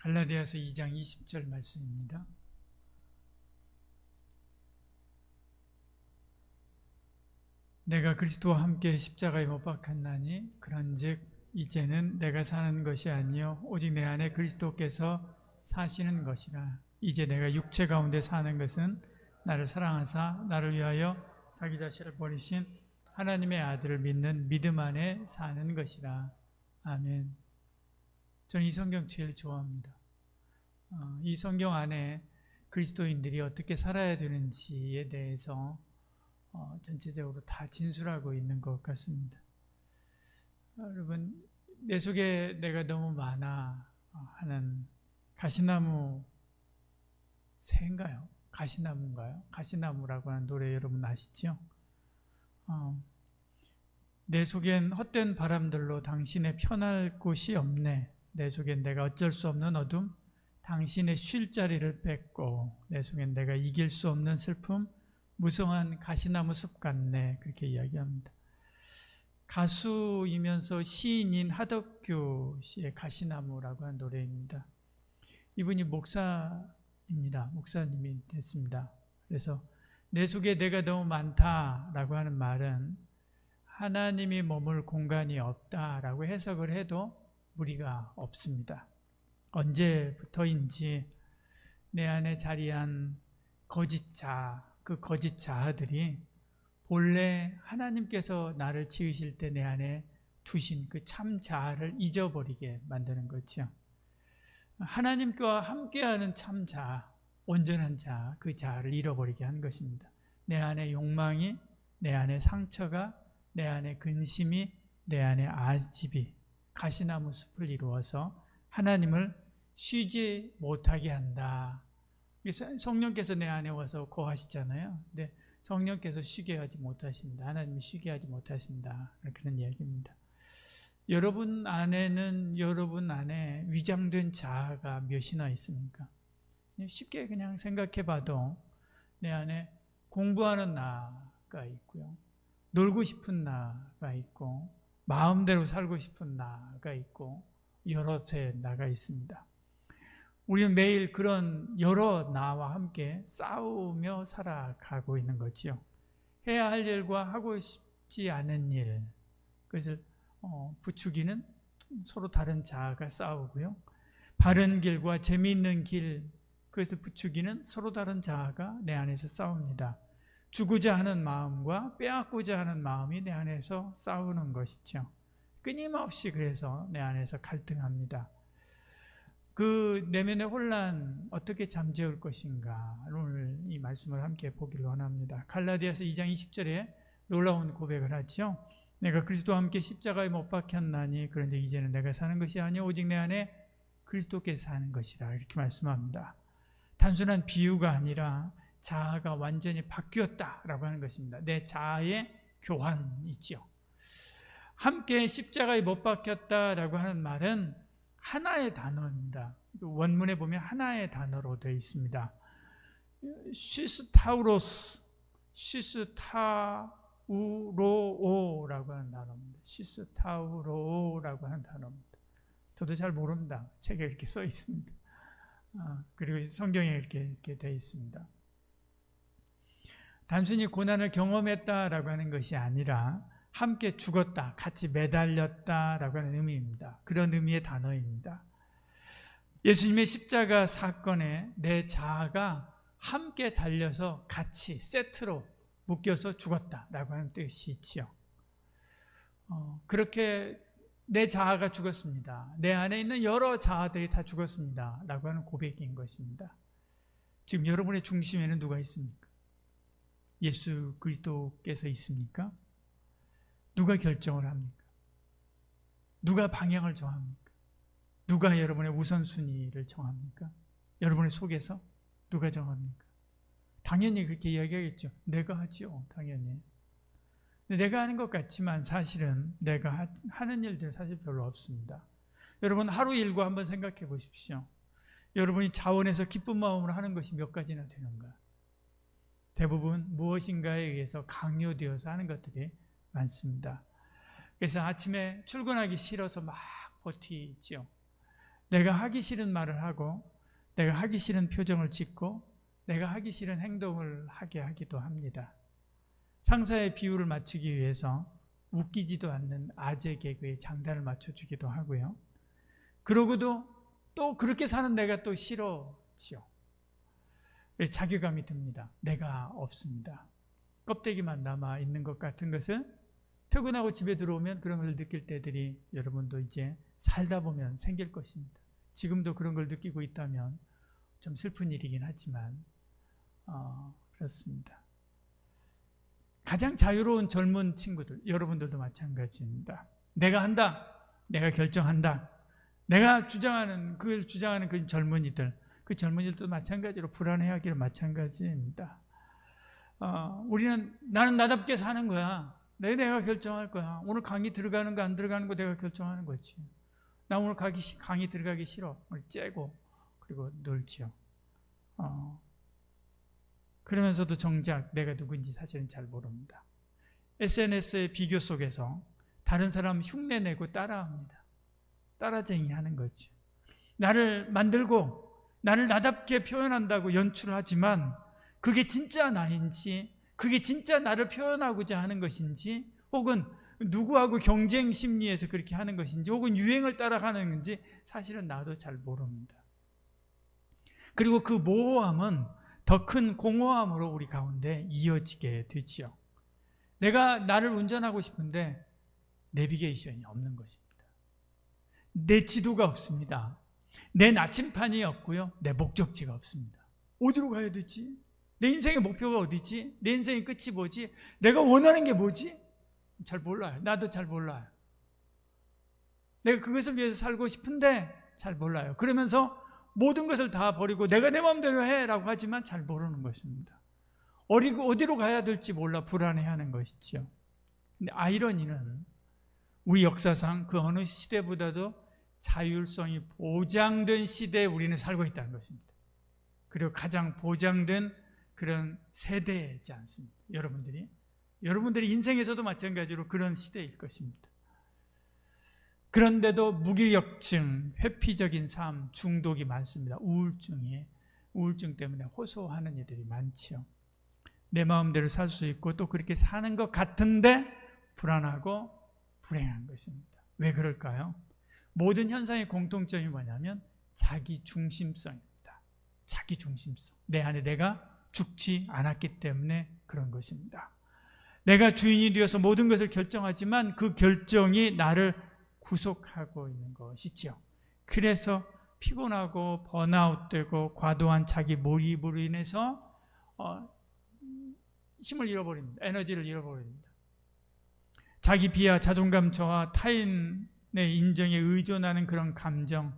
갈라디아서 2장 20절 말씀입니다. 내가 그리스도와 함께 십자가에 못 박혔나니 그런즉 이제는 내가 사는 것이 아니요 오직 내 안에 그리스도께서 사시는 것이라. 이제 내가 육체 가운데 사는 것은 나를 사랑하사 나를 위하여 자기 자신을 버리신 하나님의 아들을 믿는 믿음 안에 사는 것이라. 아멘. 저는 이 성경 제일 좋아합니다. 이 성경 안에 그리스도인들이 어떻게 살아야 되는지에 대해서 전체적으로 다 진술하고 있는 것 같습니다. 여러분, 내 속에 내가 너무 많아 하는 가시나무 새인가요? 가시나무인가요? 가시나무라고 하는 노래 여러분 아시죠? 내 속엔 헛된 바람들로 당신의 편할 곳이 없네. 내 속엔 내가 어쩔 수 없는 어둠, 당신의 쉴 자리를 뺏고 내 속엔 내가 이길 수 없는 슬픔, 무성한 가시나무 숲 같네. 그렇게 이야기합니다. 가수이면서 시인인 하덕규 씨의 가시나무라고 하는 노래입니다. 이분이 목사입니다. 목사님이 됐습니다. 그래서 내 속에 내가 너무 많다라고 하는 말은 하나님이 머물 공간이 없다라고 해석을 해도 무리가 없습니다. 언제부터인지 내 안에 자리한 거짓 자, 그 거짓 자아들이 본래 하나님께서 나를 지으실 때 내 안에 두신 그 참 자아를 잊어버리게 만드는 거죠. 하나님과 함께하는 참 자아, 온전한 자아, 그 자아를 잃어버리게 한 것입니다. 내 안에 욕망이, 내 안에 상처가, 내 안에 근심이, 내 안에 아집이 가시나무 숲을 이루어서 하나님을 쉬지 못하게 한다. 성령께서 내 안에 와서 거하시잖아요. 근데 성령께서 쉬게 하지 못하신다. 하나님이 쉬게 하지 못하신다. 그런 이야기입니다. 여러분 안에 위장된 자아가 몇이나 있습니까? 쉽게 그냥 생각해 봐도 내 안에 공부하는 나가 있고요. 놀고 싶은 나가 있고 마음대로 살고 싶은 나가 있고 여럿의 나가 있습니다. 우리는 매일 그런 여러 나와 함께 싸우며 살아가고 있는 거죠. 해야 할 일과 하고 싶지 않은 일, 그것을 부추기는 서로 다른 자아가 싸우고요. 바른 길과 재미있는 길, 그것을 부추기는 서로 다른 자아가 내 안에서 싸웁니다. 주고자 하는 마음과 빼앗고자 하는 마음이 내 안에서 싸우는 것이죠. 끊임없이 그래서 내 안에서 갈등합니다. 그 내면의 혼란 어떻게 잠재울 것인가, 오늘 이 말씀을 함께 보기를 원합니다. 갈라디아서 2장 20절에 놀라운 고백을 하죠. 내가 그리스도와 함께 십자가에 못 박혔나니 그런데 이제는 내가 사는 것이 아니요 오직 내 안에 그리스도께서 사는 것이라, 이렇게 말씀합니다. 단순한 비유가 아니라 자아가 완전히 바뀌었다라고 하는 것입니다. 내 자아의 교환이지요. 함께 십자가에 못 박혔다라고 하는 말은 하나의 단어입니다. 원문에 보면 하나의 단어로 되어 있습니다. 시스타우로오라고 하는 단어입니다. 시스타우로라고 하는 단어입니다. 저도 잘 모릅니다. 책에 이렇게 써 있습니다. 그리고 성경에 이렇게 되어 있습니다. 단순히 고난을 경험했다라고 하는 것이 아니라 함께 죽었다, 같이 매달렸다라고 하는 의미입니다. 그런 의미의 단어입니다. 예수님의 십자가 사건에 내 자아가 함께 달려서 같이 세트로 묶여서 죽었다라고 하는 뜻이 있지요. 그렇게 내 자아가 죽었습니다. 내 안에 있는 여러 자아들이 다 죽었습니다. 라고 하는 고백인 것입니다. 지금 여러분의 중심에는 누가 있습니까? 예수 그리스도께서 있습니까? 누가 결정을 합니까? 누가 방향을 정합니까? 누가 여러분의 우선순위를 정합니까? 여러분의 속에서 누가 정합니까? 당연히 그렇게 이야기하겠죠. 내가 하죠. 당연히. 내가 하는 것 같지만 사실은 내가 하는 일들 사실 별로 없습니다. 여러분 하루 일과 한번 생각해 보십시오. 여러분이 자원해서 기쁜 마음으로 하는 것이 몇 가지나 되는가? 대부분 무엇인가에 의해서 강요되어서 하는 것들이 많습니다. 그래서 아침에 출근하기 싫어서 막 버티죠. 내가 하기 싫은 말을 하고 내가 하기 싫은 표정을 짓고 내가 하기 싫은 행동을 하게 하기도 합니다. 상사의 비율을 맞추기 위해서 웃기지도 않는 아재 개그에 장단을 맞춰주기도 하고요. 그러고도 또 그렇게 사는 내가 또 싫어지요. 자괴감이 듭니다. 내가 없습니다. 껍데기만 남아 있는 것 같은 것을 퇴근하고 집에 들어오면 그런 걸 느낄 때들이 여러분도 이제 살다 보면 생길 것입니다. 지금도 그런 걸 느끼고 있다면 좀 슬픈 일이긴 하지만 그렇습니다. 가장 자유로운 젊은 친구들, 여러분들도 마찬가지입니다. 내가 한다, 내가 결정한다, 내가 주장하는 그 젊은이들, 그 젊은이들도 마찬가지로 불안해하기를 마찬가지입니다. 나는 나답게 사는 거야. 내가 결정할 거야. 오늘 강의 들어가는 거 안 들어가는 거 내가 결정하는 거지. 나 오늘 강의 들어가기 싫어. 오늘 째고 그리고 놀지요. 그러면서도 정작 내가 누구인지 사실은 잘 모릅니다. SNS의 비교 속에서 다른 사람 흉내내고 따라합니다. 따라쟁이 하는 거죠. 나를 만들고 나를 나답게 표현한다고 연출을 하지만 그게 진짜 나인지, 그게 진짜 나를 표현하고자 하는 것인지, 혹은 누구하고 경쟁 심리에서 그렇게 하는 것인지, 혹은 유행을 따라가는 건지 사실은 나도 잘 모릅니다. 그리고 그 모호함은 더 큰 공허함으로 우리 가운데 이어지게 되지요. 내가 나를 운전하고 싶은데 내비게이션이 없는 것입니다. 내 지도가 없습니다. 내 나침판이 없고요. 내 목적지가 없습니다. 어디로 가야 되지? 내 인생의 목표가 어디지? 내 인생의 끝이 뭐지? 내가 원하는 게 뭐지? 잘 몰라요. 나도 잘 몰라요. 내가 그것을 위해서 살고 싶은데 잘 몰라요. 그러면서 모든 것을 다 버리고 내가 내 마음대로 해라고 하지만 잘 모르는 것입니다. 어디로 가야 될지 몰라 불안해하는 것이죠. 근데 아이러니는 우리 역사상 그 어느 시대보다도 자율성이 보장된 시대에 우리는 살고 있다는 것입니다. 그리고 가장 보장된 그런 세대이지 않습니까? 여러분들이 인생에서도 마찬가지로 그런 시대일 것입니다. 그런데도 무기력증, 회피적인 삶, 중독이 많습니다. 우울증 때문에 호소하는 이들이 많지요. 내 마음대로 살 수 있고 또 그렇게 사는 것 같은데 불안하고 불행한 것입니다. 왜 그럴까요? 모든 현상의 공통점이 뭐냐면 자기 중심성입니다. 자기 중심성. 내 안에 내가 죽지 않았기 때문에 그런 것입니다. 내가 주인이 되어서 모든 것을 결정하지만 그 결정이 나를 구속하고 있는 것이죠. 그래서 피곤하고 번아웃되고 과도한 자기 몰입으로 인해서 힘을 잃어버립니다. 에너지를 잃어버립니다. 자기 비하, 자존감 저하, 타인의 인정에 의존하는 그런 감정,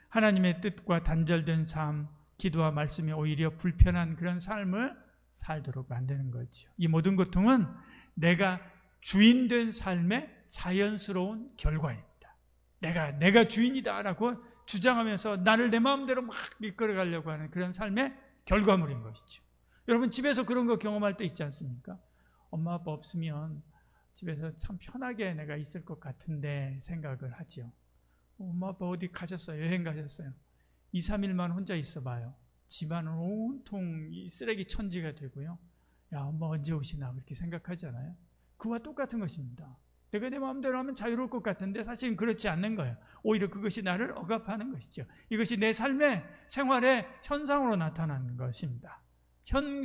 하나님의 뜻과 단절된 삶, 기도와 말씀이 오히려 불편한 그런 삶을 살도록 만드는 거죠. 이 모든 고통은 내가 주인된 삶의 자연스러운 결과입니다. 내가 주인이다라고 주장하면서 나를 내 마음대로 막 이끌어가려고 하는 그런 삶의 결과물인 것이죠. 여러분 집에서 그런 거 경험할 때 있지 않습니까? 엄마 아빠 없으면 집에서 참 편하게 내가 있을 것 같은데 생각을 하죠. 엄마 아빠 어디 가셨어요? 여행 가셨어요? 2, 3일만 혼자 있어봐요. 집안은 온통 쓰레기 천지가 되고요. 야, 엄마 언제 오시나 그렇게 생각하잖아요. 그와 똑같은 것입니다. 내가 내 마음대로 하면 자유로울 것 같은데 사실은 그렇지 않는 거예요. 오히려 그것이 나를 억압하는 것이죠. 이것이 내 삶의 생활의 현상으로 나타나는 것입니다.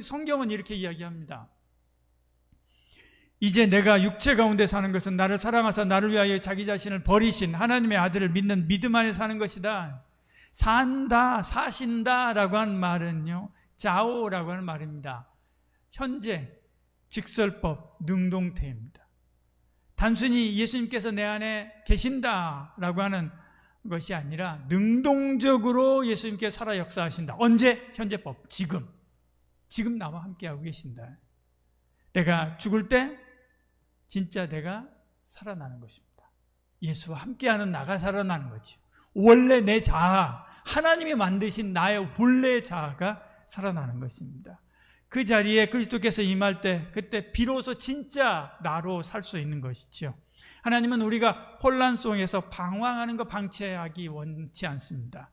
성경은 이렇게 이야기합니다. 이제 내가 육체 가운데 사는 것은 나를 사랑하사 나를 위하여 자기 자신을 버리신 하나님의 아들을 믿는 믿음 안에 사는 것이다. 사신다라고 하는 말은요, 자오라고 하는 말입니다. 현재, 직설법, 능동태입니다. 단순히 예수님께서 내 안에 계신다라고 하는 것이 아니라 능동적으로 예수님께서 살아 역사하신다. 언제? 현재법, 지금 나와 함께하고 계신다. 내가 죽을 때 진짜 내가 살아나는 것입니다. 예수와 함께하는 나가 살아나는 거죠. 원래 내 자아, 하나님이 만드신 나의 본래 자아가 살아나는 것입니다. 그 자리에 그리스도께서 임할 때 그때 비로소 진짜 나로 살 수 있는 것이죠. 하나님은 우리가 혼란 속에서 방황하는 거 방치하기 원치 않습니다.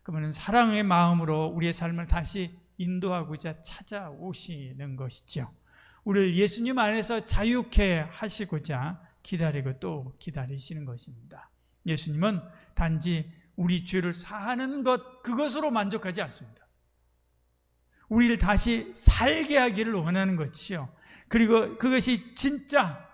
그러면 사랑의 마음으로 우리의 삶을 다시 인도하고자 찾아오시는 것이죠. 우리를 예수님 안에서 자유케 하시고자 기다리고 또 기다리시는 것입니다. 예수님은 단지 우리 죄를 사하는 것, 그것으로 만족하지 않습니다. 우리를 다시 살게 하기를 원하는 것이요. 그리고 그것이 진짜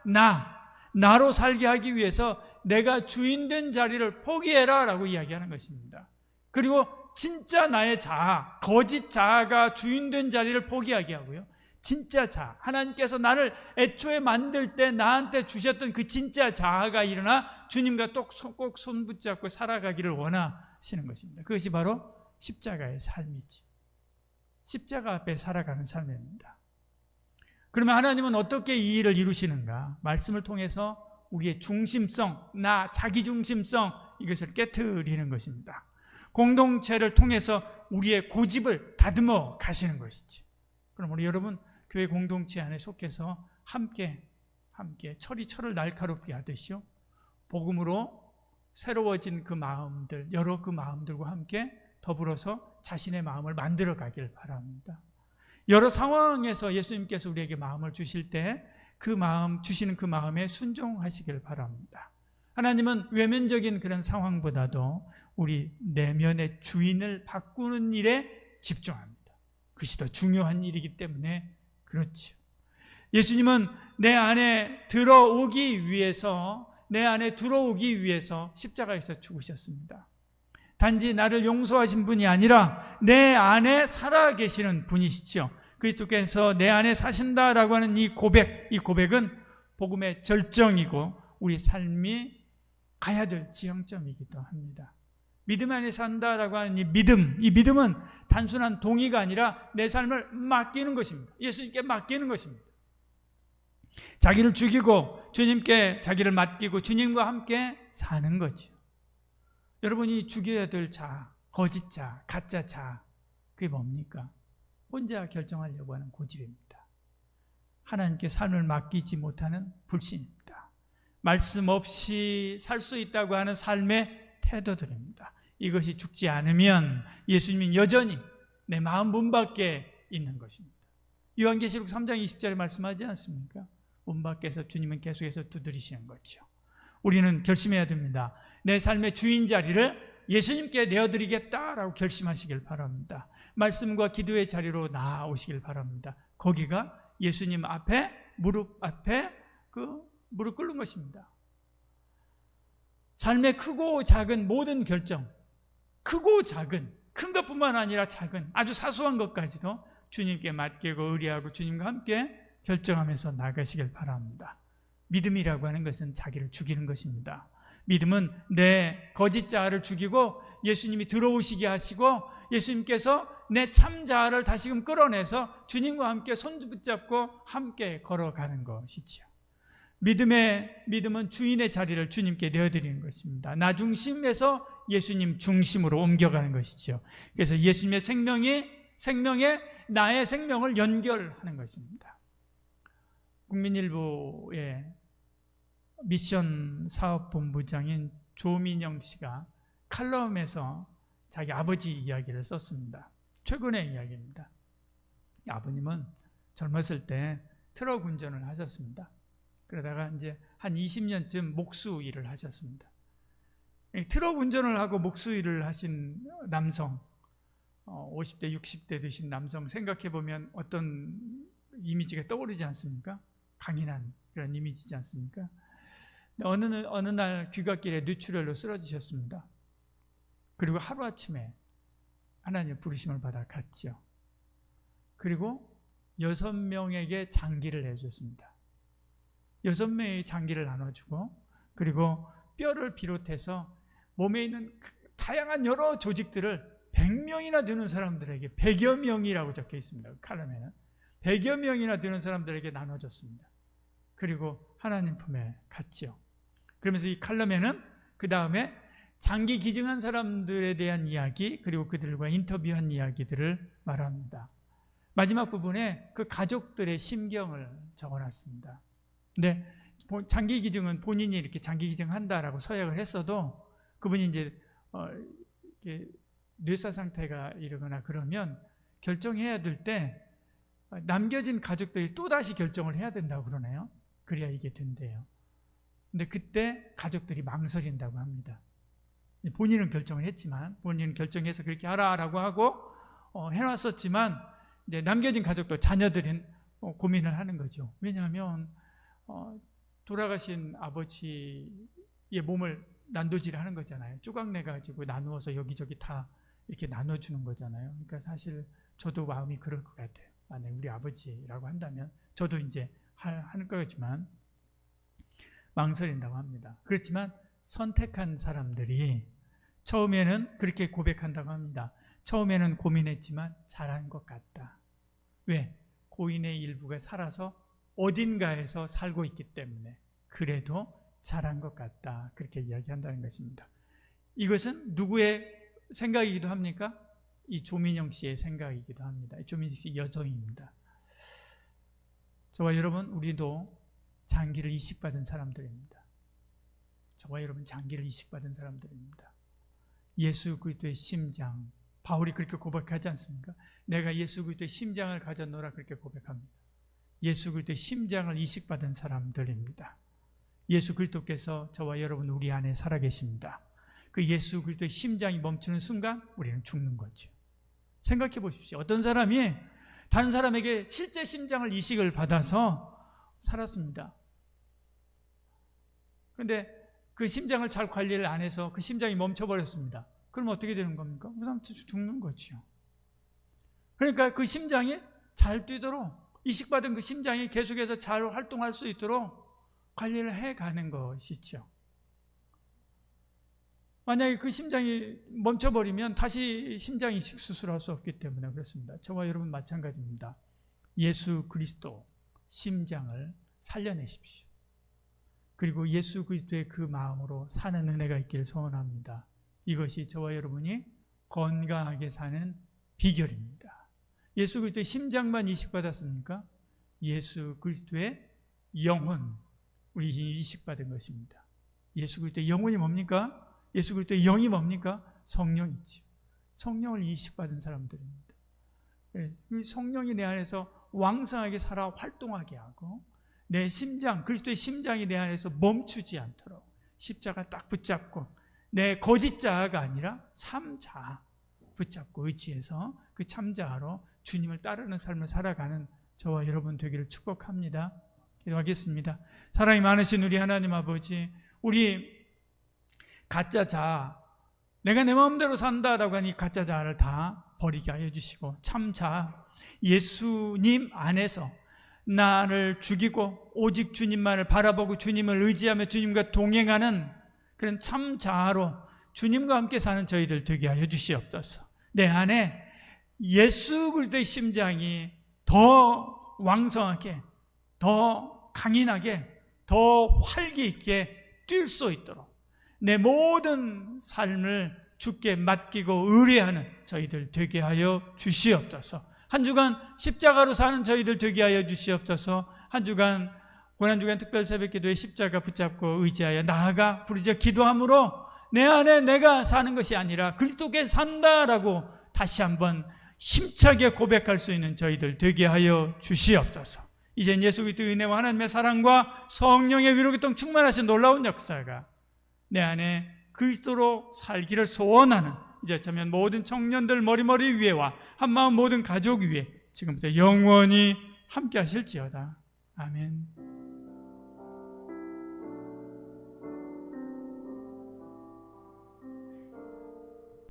나로 살게 하기 위해서 내가 주인된 자리를 포기해라 라고 이야기하는 것입니다. 그리고 진짜 나의 자아, 거짓 자아가 주인된 자리를 포기하게 하고요. 진짜 자아, 하나님께서 나를 애초에 만들 때 나한테 주셨던 그 진짜 자아가 일어나 주님과 꼭 손 붙잡고 살아가기를 원하시는 것입니다. 그것이 바로 십자가의 삶이지. 십자가 앞에 살아가는 삶입니다. 그러면 하나님은 어떻게 이 일을 이루시는가? 말씀을 통해서 우리의 중심성, 자기 중심성, 이것을 깨트리는 것입니다. 공동체를 통해서 우리의 고집을 다듬어 가시는 것이지. 그럼 우리 여러분 교회 공동체 안에 속해서 함께 철을 날카롭게 하듯이요, 복음으로 새로워진 그 마음들, 여러 그 마음들과 함께 더불어서 자신의 마음을 만들어 가길 바랍니다. 여러 상황에서 예수님께서 우리에게 마음을 주실 때 그 마음, 주시는 그 마음에 순종하시길 바랍니다. 하나님은 외면적인 그런 상황보다도 우리 내면의 주인을 바꾸는 일에 집중합니다. 그것이 더 중요한 일이기 때문에 그렇죠. 예수님은 내 안에 들어오기 위해서 십자가에서 죽으셨습니다. 단지 나를 용서하신 분이 아니라 내 안에 살아계시는 분이시죠. 그리스도께서 내 안에 사신다라고 하는 이 고백은 복음의 절정이고 우리 삶이 가야 될 지향점이기도 합니다. 믿음 안에 산다라고 하는 이 믿음은 단순한 동의가 아니라 내 삶을 맡기는 것입니다. 예수님께 맡기는 것입니다. 자기를 죽이고 주님께 자기를 맡기고 주님과 함께 사는 거죠. 여러분이 죽여야 될 자, 거짓 자, 가짜 자, 그게 뭡니까? 혼자 결정하려고 하는 고집입니다. 하나님께 삶을 맡기지 못하는 불신입니다. 말씀 없이 살 수 있다고 하는 삶의 태도들입니다. 이것이 죽지 않으면 예수님은 여전히 내 마음 문 밖에 있는 것입니다. 요한계시록 3장 20절에 말씀하지 않습니까? 문 밖에서 주님은 계속해서 두드리시는 거죠. 우리는 결심해야 됩니다. 내 삶의 주인 자리를 예수님께 내어드리겠다라고 결심하시길 바랍니다. 말씀과 기도의 자리로 나아오시길 바랍니다. 거기가 예수님 앞에 무릎 꿇는 것입니다. 삶의 크고 작은 모든 결정, 크고 작은, 큰 것뿐만 아니라 작은 아주 사소한 것까지도 주님께 맡기고 의뢰하고 주님과 함께 결정하면서 나가시길 바랍니다. 믿음이라고 하는 것은 자기를 죽이는 것입니다. 믿음은 내 거짓 자아를 죽이고 예수님이 들어오시게 하시고 예수님께서 내 참 자아를 다시금 끌어내서 주님과 함께 손 붙잡고 함께 걸어가는 것이죠. 믿음은 주인의 자리를 주님께 내어드리는 것입니다. 나 중심에서 예수님 중심으로 옮겨가는 것이죠. 그래서 예수님의 생명에 나의 생명을 연결하는 것입니다. 국민일보의 미션 사업본부장인 조민영 씨가 칼럼에서 자기 아버지 이야기를 썼습니다. 최근의 이야기입니다. 아버님은 젊었을 때 트럭 운전을 하셨습니다. 그러다가 이제 한 20년쯤 목수 일을 하셨습니다. 트럭 운전을 하고 목수 일을 하신 남성, 50대, 60대 되신 남성 생각해보면 어떤 이미지가 떠오르지 않습니까? 강인한 그런 이미지지 않습니까? 어느 날 귀갓길에 뇌출혈로 쓰러지셨습니다. 그리고 하루아침에 하나님의 부르심을 받아 갔죠. 그리고 6명에게 장기를 내줬습니다. 6명의 장기를 나눠주고 그리고 뼈를 비롯해서 몸에 있는 다양한 여러 조직들을 100명이나 되는 사람들에게 100여 명이라고 적혀 있습니다. 칼럼에는 100여 명이나 되는 사람들에게 나눠줬습니다. 그리고 하나님 품에 갔죠. 그러면서 이 칼럼에는 그 다음에 장기 기증한 사람들에 대한 이야기 그리고 그들과 인터뷰한 이야기들을 말합니다. 마지막 부분에 그 가족들의 심경을 적어놨습니다. 근데 장기 기증은 본인이 이렇게 장기 기증한다라고 서약을 했어도 그분이 이제 이렇게 뇌사 상태가 이러거나 그러면 결정해야 될 때 남겨진 가족들이 또다시 결정을 해야 된다고 그러네요. 그래야 이게 된대요. 근데 그때 가족들이 망설인다고 합니다. 본인은 결정을 했지만, 본인은 결정해서 그렇게 하라라고 하고 해놨었지만, 이제 남겨진 가족도 자녀들은 고민을 하는 거죠. 왜냐하면 돌아가신 아버지의 몸을 난도질하는 거잖아요. 조각내가지고 나누어서 여기저기 다 이렇게 나눠주는 거잖아요. 그러니까 사실 저도 마음이 그럴 것 같아요. 만약에 우리 아버지라고 한다면 저도 이제 하는 거겠지만 망설인다고 합니다. 그렇지만 선택한 사람들이 처음에는 그렇게 고백한다고 합니다. 처음에는 고민했지만 잘한 것 같다. 왜? 고인의 일부가 살아서 어딘가에서 살고 있기 때문에 그래도 잘한 것 같다. 그렇게 이야기한다는 것입니다. 이것은 누구의 생각이기도 합니까? 이 조민영 씨의 생각이기도 합니다. 조민영 씨 여성입니다. 저와 여러분, 우리도 장기를 이식받은 사람들입니다. 저와 여러분 장기를 이식받은 사람들입니다. 예수 그리스도의 심장, 바울이 그렇게 고백하지 않습니까? 내가 예수 그리스도의 심장을 가졌노라 그렇게 고백합니다. 예수 그리스도의 심장을 이식받은 사람들입니다. 예수 그리스도께서 저와 여러분 우리 안에 살아계십니다. 그 예수 그리스도의 심장이 멈추는 순간 우리는 죽는 거죠. 생각해 보십시오. 어떤 사람이 다른 사람에게 실제 심장을 이식을 받아서 살았습니다. 그런데 그 심장을 잘 관리를 안 해서 그 심장이 멈춰버렸습니다. 그럼 어떻게 되는 겁니까? 그 사람 죽는 거죠. 그러니까 그 심장이 잘 뛰도록, 이식받은 그 심장이 계속해서 잘 활동할 수 있도록 관리를 해가는 것이죠. 만약에 그 심장이 멈춰버리면 다시 심장 이식 수술할 수 없기 때문에 그렇습니다. 저와 여러분 마찬가지입니다. 예수 그리스도 심장을 살려내십시오. 그리고 예수 그리스도의 그 마음으로 사는 은혜가 있기를 소원합니다. 이것이 저와 여러분이 건강하게 사는 비결입니다. 예수 그리스도의 심장만 이식받았습니까? 예수 그리스도의 영혼, 우리 이식받은 것입니다. 예수 그리스도의 영혼이 뭡니까? 예수 그리스도의 영이 뭡니까? 성령이죠. 성령을 이식받은 사람들입니다. 그 성령이 내 안에서 왕성하게 살아 활동하게 하고 내 심장, 그리스도의 심장이 내 안에서 멈추지 않도록 십자가 딱 붙잡고 내 거짓 자아가 아니라 참 자아 붙잡고 의지해서 그 참 자아로 주님을 따르는 삶을 살아가는 저와 여러분 되기를 축복합니다. 기도하겠습니다. 사랑이 많으신 우리 하나님 아버지, 우리 가짜 자아, 내가 내 마음대로 산다라고 하니 가짜 자아를 다 버리게 하여 주시고 참 자아, 예수님 안에서 나를 죽이고 오직 주님만을 바라보고 주님을 의지하며 주님과 동행하는 그런 참 자아로 주님과 함께 사는 저희들 되게 하여 주시옵소서. 내 안에 예수 그리스도의 심장이 더 왕성하게, 더 강인하게, 더 활기 있게 뛸 수 있도록 내 모든 삶을 주께 맡기고 의뢰하는 저희들 되게 하여 주시옵소서. 한 주간 십자가로 사는 저희들 되게 하여 주시옵소서. 한 주간 고난주간 특별 새벽기도에 십자가 붙잡고 의지하여 나아가 부르짖어 기도함으로 내 안에 내가 사는 것이 아니라 그리스도께 산다라고 다시 한번 힘차게 고백할 수 있는 저희들 되게 하여 주시옵소서. 이젠 예수 그리스도의 은혜와 하나님의 사랑과 성령의 위로기통 충만하신 놀라운 역사가 내 안에 그리스도로 살기를 소원하는 이제 어쩌면 모든 청년들 머리머리 위에와 한마음 모든 가족 위에 지금부터 영원히 함께 하실지어다. 아멘.